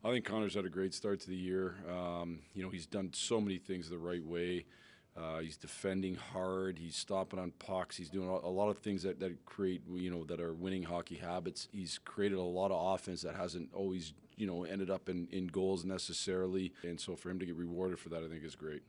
I think Connor's had a great start to the year. He's done so many things the right way. He's defending hard. He's stopping on pucks. He's doing a lot of things that create, that are winning hockey habits. He's created a lot of offense that hasn't always, ended up in goals necessarily. And so for him to get rewarded for that, I think is great.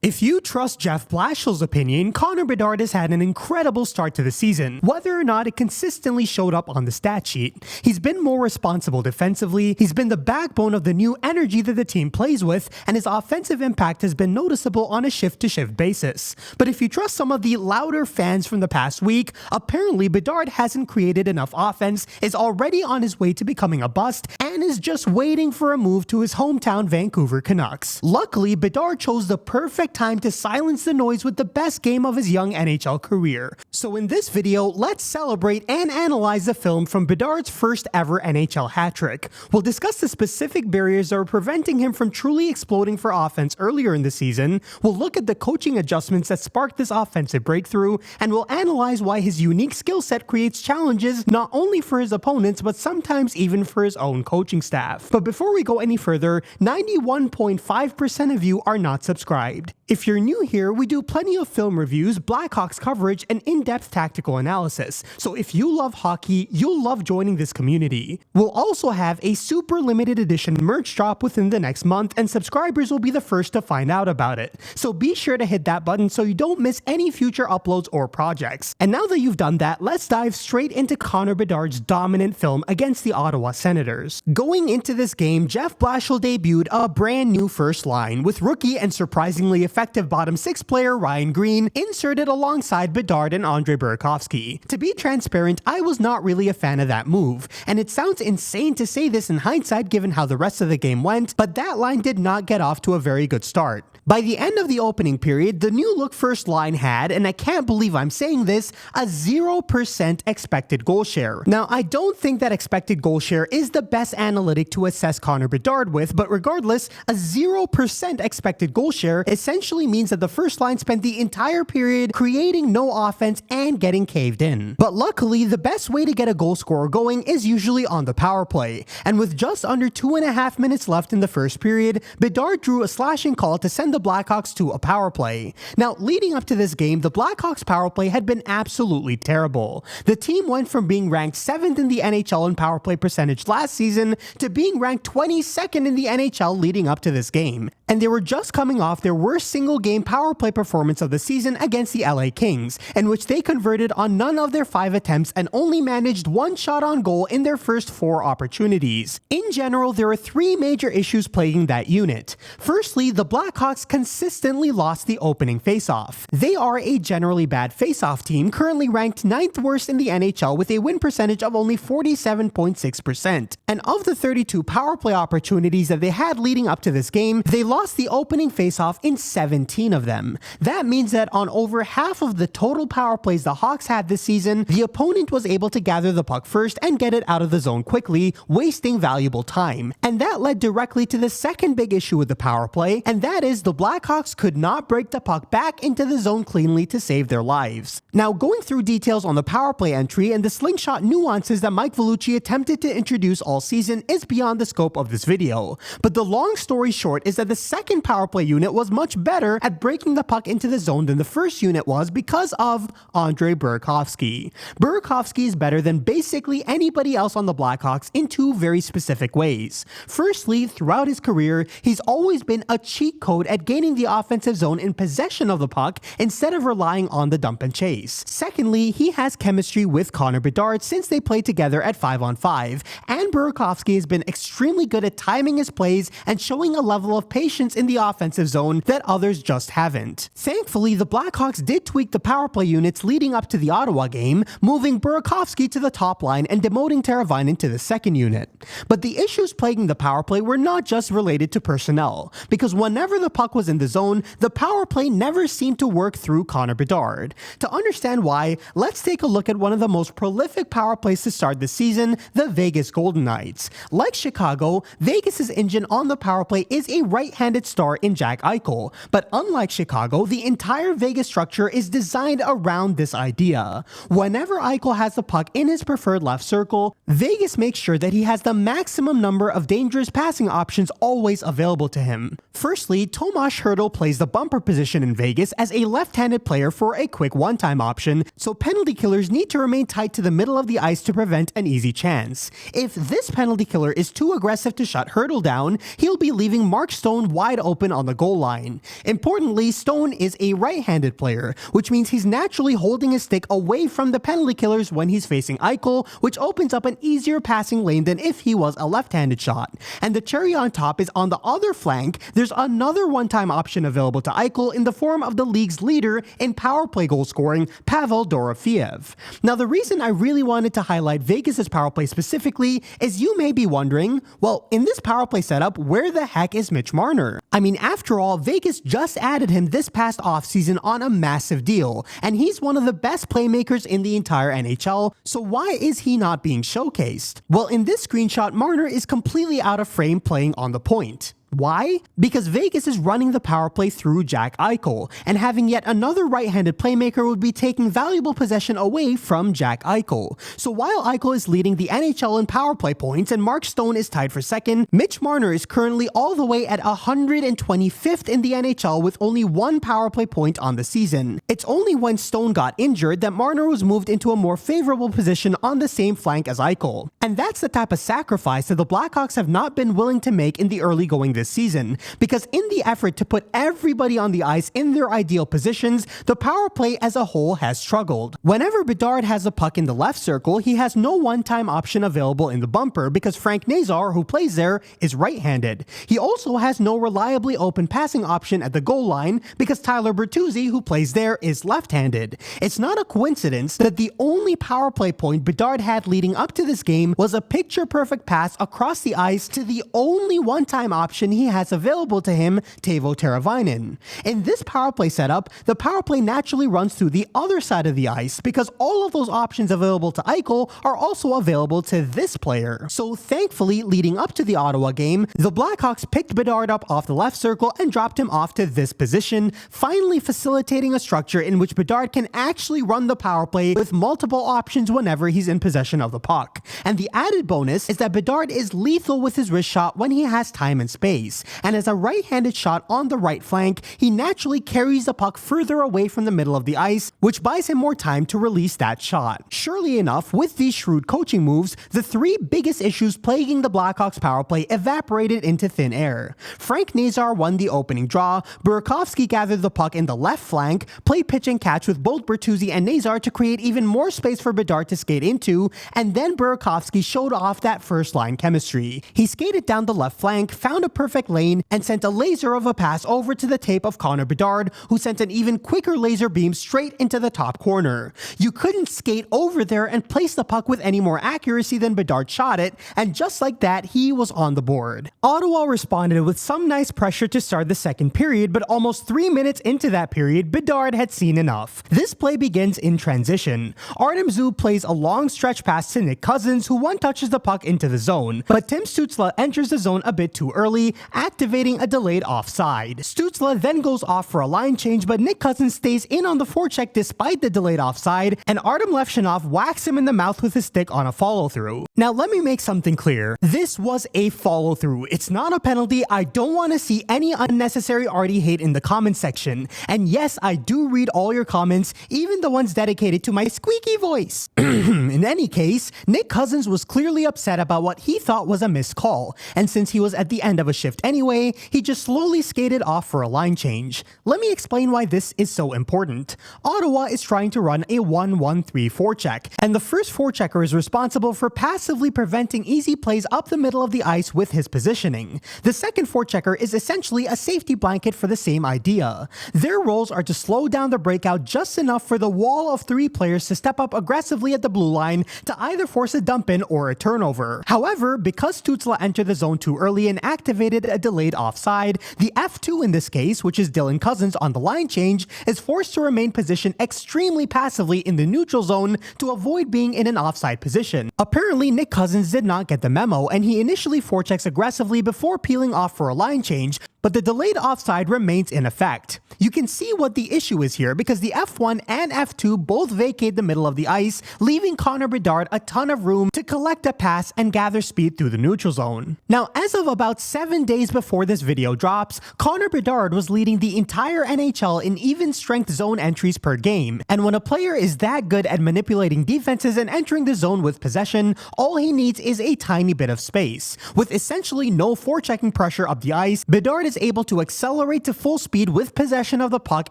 If you trust Jeff Blashill's opinion, Connor Bedard has had an incredible start to the season, whether or not it consistently showed up on the stat sheet. He's been more responsible defensively, he's been the backbone of the new energy that the team plays with, and his offensive impact has been noticeable on a shift-to-shift basis. But if you trust some of the louder fans from the past week, apparently Bedard hasn't created enough offense, is already on his way to becoming a bust, and is just waiting for a move to his hometown Vancouver Canucks. Luckily, Bedard chose the perfect time to silence the noise with the best game of his young NHL career. So in this video, let's celebrate and analyze the film from Bedard's first ever NHL hat trick. We'll discuss the specific barriers that are preventing him from truly exploding for offense earlier in the season. We'll look at the coaching adjustments that sparked this offensive breakthrough, and we'll analyze why his unique skill set creates challenges not only for his opponents, but sometimes even for his own coaching staff. But before we go any further, 91.5% of you are not subscribed. If you're new here, we do plenty of film reviews, Blackhawks coverage, and in-depth tactical analysis. So if you love hockey, you'll love joining this community. We'll also have a super limited edition merch drop within the next month, and subscribers will be the first to find out about it. So be sure to hit that button so you don't miss any future uploads or projects. And now that you've done that, let's dive straight into Connor Bedard's dominant film against the Ottawa Senators. Going into this game, Jeff Blashill debuted a brand new first line with rookie and surprisingly effective bottom six player Ryan Green inserted alongside Bedard and Andre Burakovsky. To be transparent, I was not really a fan of that move, and it sounds insane to say this in hindsight given how the rest of the game went, but that line did not get off to a very good start. By the end of the opening period, the new look first line had, and I can't believe I'm saying this, a 0% expected goal share. Now, I don't think that expected goal share is the best analytic to assess Connor Bedard with, but regardless, a 0% expected goal share essentially means that the first line spent the entire period creating no offense and getting caved in. But luckily, the best way to get a goal scorer going is usually on the power play, and with just under 2.5 minutes left in the first period, Bedard drew a slashing call to send the Blackhawks to a power play. Now, leading up to this game, the Blackhawks power play had been absolutely terrible. The team went from being ranked 7th in the NHL in power play percentage last season to being ranked 22nd in the NHL leading up to this game. And they were just coming off their worst single game power play performance of the season against the LA Kings, in which they converted on none of their 5 attempts and only managed 1 shot on goal in their first 4 opportunities. In general, there are 3 major issues plaguing that unit. Firstly, the Blackhawks consistently lost the opening faceoff. They are a generally bad faceoff team, currently ranked 9th worst in the NHL with a win percentage of only 47.6%. And of the 32 power play opportunities that they had leading up to this game, they lost the opening faceoff in 17 of them. That means that on over half of the total power plays the Hawks had this season, the opponent was able to gather the puck first and get it out of the zone quickly, wasting valuable time. And that led directly to the second big issue with the power play, and that is the Blackhawks could not break the puck back into the zone cleanly to save their lives. Now, going through details on the power play entry and the slingshot nuances that Mike Vellucci attempted to introduce all season is beyond the scope of this video. But the long story short is that the second power play unit was much better at breaking the puck into the zone than the first unit was because of Andre Burakovsky. Burakovsky is better than basically anybody else on the Blackhawks in 2 very specific ways. Firstly, throughout his career, he's always been a cheat code at gaining the offensive zone in possession of the puck instead of relying on the dump and chase. Secondly, he has chemistry with Connor Bedard since they played together at 5-on-5, and Burakovsky has been extremely good at timing his plays and showing a level of patience in the offensive zone that others just haven't. Thankfully, the Blackhawks did tweak the power play units leading up to the Ottawa game, moving Burakovsky to the top line and demoting Teravainen to the second unit. But the issues plaguing the power play were not just related to personnel, because whenever the puck was in the zone, the power play never seemed to work through Connor Bedard. To understand why, let's take a look at one of the most prolific power plays to start the season, the Vegas Golden Knights. Like Chicago, Vegas's engine on the power play is a right-handed star in Jack Eichel, But unlike Chicago, the entire Vegas structure is designed around this idea. Whenever Eichel has the puck in his preferred left circle, Vegas makes sure that he has the maximum number of dangerous passing options always available to him. Firstly, Tomas Hertl plays the bumper position in Vegas as a left-handed player for a quick one-time option, so penalty killers need to remain tight to the middle of the ice to prevent an easy chance. If this penalty killer is too aggressive to shut Hertl down, he'll be leaving Mark Stone wide open on the goal line. Importantly, Stone is a right-handed player, which means he's naturally holding his stick away from the penalty killers when he's facing Eichel, which opens up an easier passing lane than if he was a left-handed shot. And the cherry on top is on the other flank, there's another one-time option available to Eichel in the form of the league's leader in power play goal scoring, Pavel Dorofeev. Now, the reason I really wanted to highlight Vegas' power play specifically is you may be wondering, well, in this power play setup, where the heck is Mitch Marner? I mean, after all, Vegas just added him this past offseason on a massive deal, and he's one of the best playmakers in the entire NHL, so why is he not being showcased? Well, in this screenshot, Marner is completely out of frame playing on the point. Why? Because Vegas is running the power play through Jack Eichel, and having yet another right-handed playmaker would be taking valuable possession away from Jack Eichel. So while Eichel is leading the NHL in power play points and Mark Stone is tied for second, Mitch Marner is currently all the way at 125th in the NHL with only one power play point on the season. It's only when Stone got injured that Marner was moved into a more favorable position on the same flank as Eichel. And that's the type of sacrifice that the Blackhawks have not been willing to make in the early going this season, because in the effort to put everybody on the ice in their ideal positions, the power play as a whole has struggled. Whenever Bedard has a puck in the left circle, he has no one-time option available in the bumper because Frank Nazar, who plays there, is right-handed. He also has no reliably open passing option at the goal line because Tyler Bertuzzi, who plays there, is left-handed. It's not a coincidence that the only power play point Bedard had leading up to this game was a picture-perfect pass across the ice to the only one-time option he has available to him, Teuvo Teravainen. In this power play setup, the power play naturally runs through the other side of the ice because all of those options available to Eichel are also available to this player. So thankfully, leading up to the Ottawa game, the Blackhawks picked Bedard up off the left circle and dropped him off to this position, finally facilitating a structure in which Bedard can actually run the power play with multiple options whenever he's in possession of the puck. And the added bonus is that Bedard is lethal with his wrist shot when he has time and space. And as a right-handed shot on the right flank, he naturally carries the puck further away from the middle of the ice, which buys him more time to release that shot. Surely enough, with these shrewd coaching moves, the three biggest issues plaguing the Blackhawks power play evaporated into thin air. Frank Nazar won the opening draw, Burakovsky gathered the puck in the left flank, played pitch and catch with both Bertuzzi and Nazar to create even more space for Bedard to skate into, and then Burakovsky showed off that first-line chemistry. He skated down the left flank, found a perfect lane, and sent a laser of a pass over to the tape of Connor Bedard, who sent an even quicker laser beam straight into the top corner. You couldn't skate over there and place the puck with any more accuracy than Bedard shot it, and just like that, he was on the board. Ottawa responded with some nice pressure to start the second period, but almost 3 minutes into that period, Bedard had seen enough. This play begins in transition. Artem Zub plays a long stretch pass to Nick Cousins, who one-touches the puck into the zone, but Tim Stützle enters the zone a bit too early, activating a delayed offside. Stützle then goes off for a line change, but Nick Cousins stays in on the forecheck despite the delayed offside, and Artem Levshinov whacks him in the mouth with his stick on a follow-through. Now let me make something clear. This was a follow-through. It's not a penalty. I don't want to see any unnecessary arty hate in the comment section. And yes, I do read all your comments, even the ones dedicated to my squeaky voice. In any case, Nick Cousins was clearly upset about what he thought was a missed call, and since he was at the end of a shift anyway, he just slowly skated off for a line change. Let me explain why this is so important. Ottawa is trying to run a 1-1-3 forecheck, and the first forechecker is responsible for passively preventing easy plays up the middle of the ice with his positioning. The second forechecker is essentially a safety blanket for the same idea. Their roles are to slow down the breakout just enough for the wall of three players to step up aggressively at the blue line to either force a dump in or a turnover. However, because Stützle entered the zone too early and activated a delayed offside, the F2 in this case, which is Dylan Cousins on the line change, is forced to remain positioned extremely passively in the neutral zone to avoid being in an offside position. Apparently, Nick Cousins did not get the memo, and he initially forechecks aggressively before peeling off for a line change, But the delayed offside remains in effect. You can see what the issue is here because the F1 and F2 both vacate the middle of the ice, leaving Connor Bedard a ton of room to collect a pass and gather speed through the neutral zone. Now, as of about 7 days before this video drops, Connor Bedard was leading the entire NHL in even strength zone entries per game, and when a player is that good at manipulating defenses and entering the zone with possession, all he needs is a tiny bit of space. With essentially no forechecking pressure up the ice, Bedard is able to accelerate to full speed with possession of the puck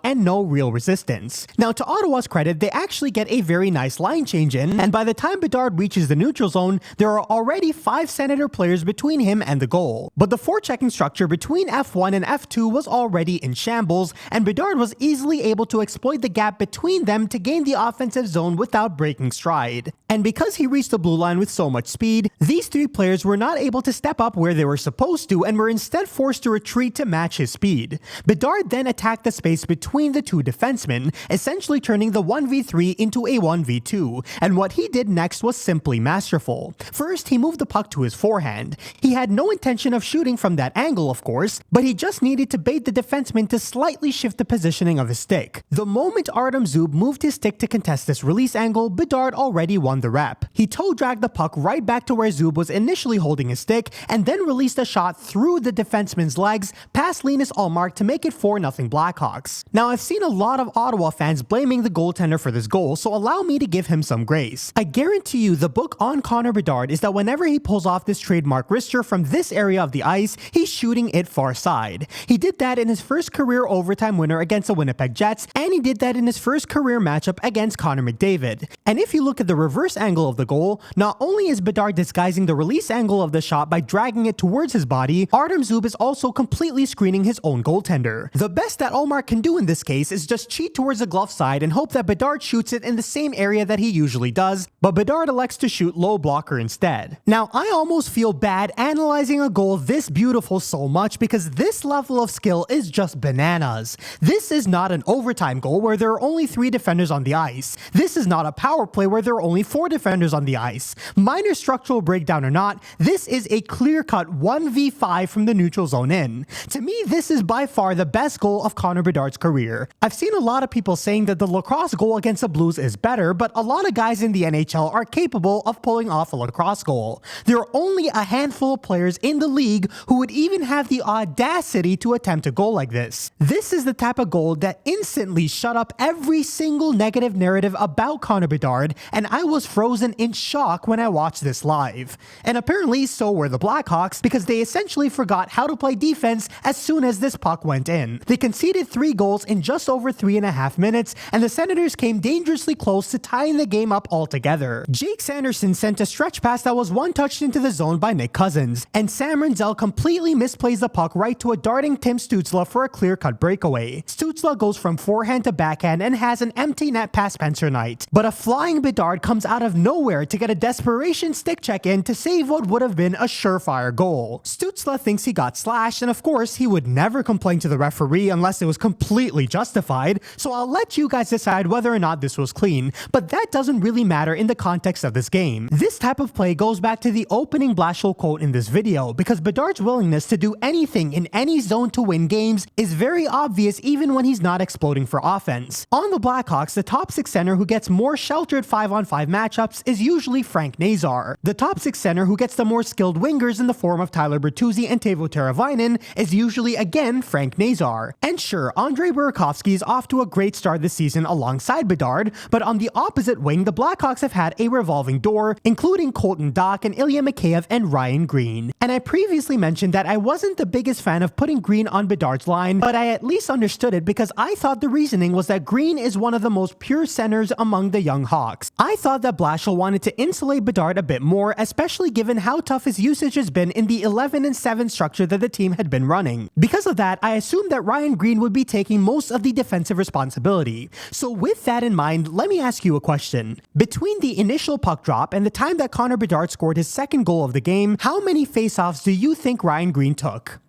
and no real resistance. Now, to Ottawa's credit, they actually get a very nice line change in, and by the time Bedard reaches the neutral zone, there are already 5 Senator players between him and the goal. But the forechecking structure between F1 and F2 was already in shambles, and Bedard was easily able to exploit the gap between them to gain the offensive zone without breaking stride. And because he reached the blue line with so much speed, these 3 players were not able to step up where they were supposed to and were instead forced to retreat to match his speed. Bedard then attacked the space between the 2 defensemen, essentially turning the 1v3 into a 1v2, and what he did next was simply masterful. First, he moved the puck to his forehand. He had no intention of shooting from that angle, of course, but he just needed to bait the defenseman to slightly shift the positioning of his stick. The moment Artem Zub moved his stick to contest this release angle, Bedard already won the rep. He toe-dragged the puck right back to where Zub was initially holding his stick, and then released a shot through the defenseman's legs past Linus Ullmark to make it 4-0 Blackhawks. Now, I've seen a lot of Ottawa fans blaming the goaltender for this goal, so allow me to give him some grace. I guarantee you the book on Connor Bedard is that whenever he pulls off this trademark wrister from this area of the ice, he's shooting it far side. He did that in his first career overtime winner against the Winnipeg Jets, and he did that in his first career matchup against Connor McDavid. And if you look at the reverse angle of the goal, not only is Bedard disguising the release angle of the shot by dragging it towards his body, Artem Zub is also completely screening his own goaltender. The best that Ullmark can do in this case is just cheat towards the glove side and hope that Bedard shoots it in the same area that he usually does, but Bedard elects to shoot low blocker instead. Now, I almost feel bad analyzing a goal this beautiful so much because this level of skill is just bananas. This is not an overtime goal where there are only 3 defenders on the ice. This is not a power play where there are only 4 defenders on the ice. Minor structural breakdown or not, this is a clear-cut 1v5 from the neutral zone in. To me, this is by far the best goal of Connor Bedard's career. I've seen a lot of people saying that the lacrosse goal against the Blues is better, but a lot of guys in the NHL are capable of pulling off a lacrosse goal. There are only a handful of players in the league who would even have the audacity to attempt a goal like this. This is the type of goal that instantly shut up every single negative narrative about Connor Bedard, and I was frozen in shock when I watched this live. And apparently so were the Blackhawks, because they essentially forgot how to play defense as soon as this puck went in. They conceded 3 goals in just over 3.5 minutes, and the Senators came dangerously close to tying the game up altogether. Jake Sanderson sent a stretch pass that was one-touched into the zone by Nick Cousins, and Sam Renzel completely misplays the puck right to a darting Tim Stützle for a clear-cut breakaway. Stützle goes from forehand to backhand and has an empty net past Spencer Knight, but a flying Bedard comes out of nowhere to get a desperation stick check in to save what would have been a surefire goal. Stützle thinks he got slashed, and of course he would never complain to the referee unless it was completely justified, so I'll let you guys decide whether or not this was clean, but that doesn't really matter in the context of this game. This type of play goes back to the opening Blashill quote in this video, because Bedard's willingness to do anything in any zone to win games is very obvious even when he's not exploding for offense. On the Blackhawks, the top 6 center who gets more sheltered 5-on-5 matchups is usually Frank Nazar. The top 6 center who gets the more skilled wingers in the form of Tyler Bertuzzi and Teuvo Teravainen is usually again Frank Nazar. And sure, Andrei Burakovsky is off to a great start this season alongside Bedard, but on the opposite wing, the Blackhawks have had a revolving door, including Colton Dach and Ilya Mikheyev and Ryan Green. And I previously mentioned that I wasn't the biggest fan of putting Green on Bedard's line, but I at least understood it because I thought the reasoning was that Green is one of the most pure centers among the young Hawks. I thought that Blashill wanted to insulate Bedard a bit more, especially given how tough his usage has been in the 11-7 structure that the team had been running. Because of that, I assumed that Ryan Green would be taking most of the defensive responsibility. So with that in mind, let me ask you a question. Between the initial puck drop and the time that Connor Bedard scored his second goal of the game, how many faceoffs do you think Ryan Green took?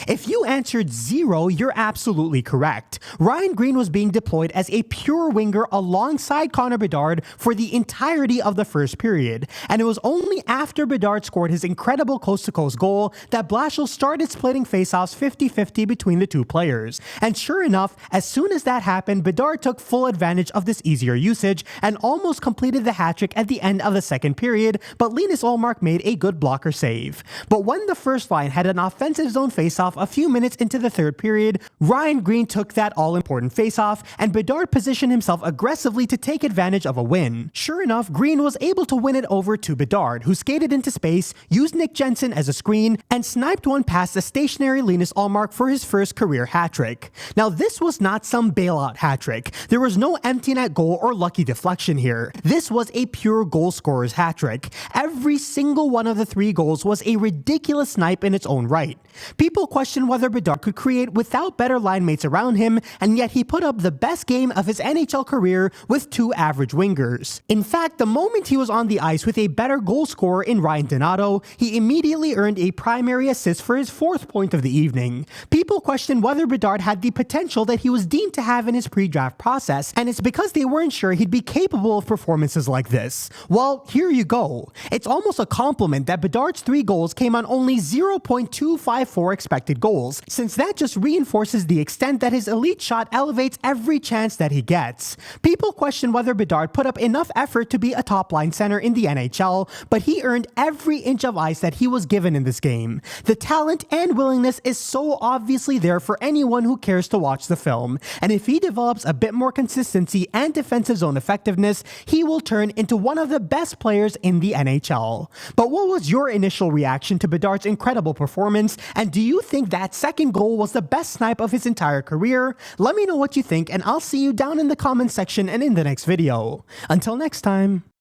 If you answered 0, you're absolutely correct. Ryan Green was being deployed as a pure winger alongside Connor Bedard for the entirety of the first period, and it was only after Bedard scored his incredible coast-to-coast goal that Blashill started splitting faceoffs 50-50 between the two players. And sure enough, as soon as that happened, Bedard took full advantage of this easier usage and almost completed the hat-trick at the end of the second period, but Linus Ullmark made a good blocker save. But when the first line had an offensive zone faceoff a few minutes into the third period, Ryan Green took that all-important faceoff, and Bedard positioned himself aggressively to take advantage of a win. Sure enough, Green was able to win it over to Bedard, who skated into space, used Nick Jensen as a screen, and sniped one past the stationary Linus Ullmark for his first career hat-trick. Now, this was not some bailout hat-trick. There was no empty net goal or lucky deflection here. This was a pure goal scorer's hat-trick. Every single one of the 3 goals was a ridiculous snipe in its own right. People questioned whether Bedard could create without better line mates around him, and yet he put up the best game of his NHL career with 2 average wingers. In fact, the moment he was on the ice with a better goal scorer in Ryan Donato, he immediately earned a primary assist for his 4th point of the evening. People questioned whether Bedard had the potential that he was deemed to have in his pre-draft process, and it's because they weren't sure he'd be capable of performances like this. Well, here you go. It's almost a compliment that Bedard's 3 goals came on only 0.254 expected goals, since that just reinforces the extent that his elite shot elevates every chance that he gets. People question whether Bedard put up enough effort to be a top-line center in the NHL, but he earned every inch of ice that he was given in this game. The talent and willingness is so obviously there for anyone who cares to watch the film, and if he develops a bit more consistency and defensive zone effectiveness, he will turn into one of the best players in the NHL. But what was your initial reaction to Bedard's incredible performance, and do you think that second goal was the best snipe of his entire career? Let me know what you think, and I'll see you down in the comments section and in the next video. Until next time.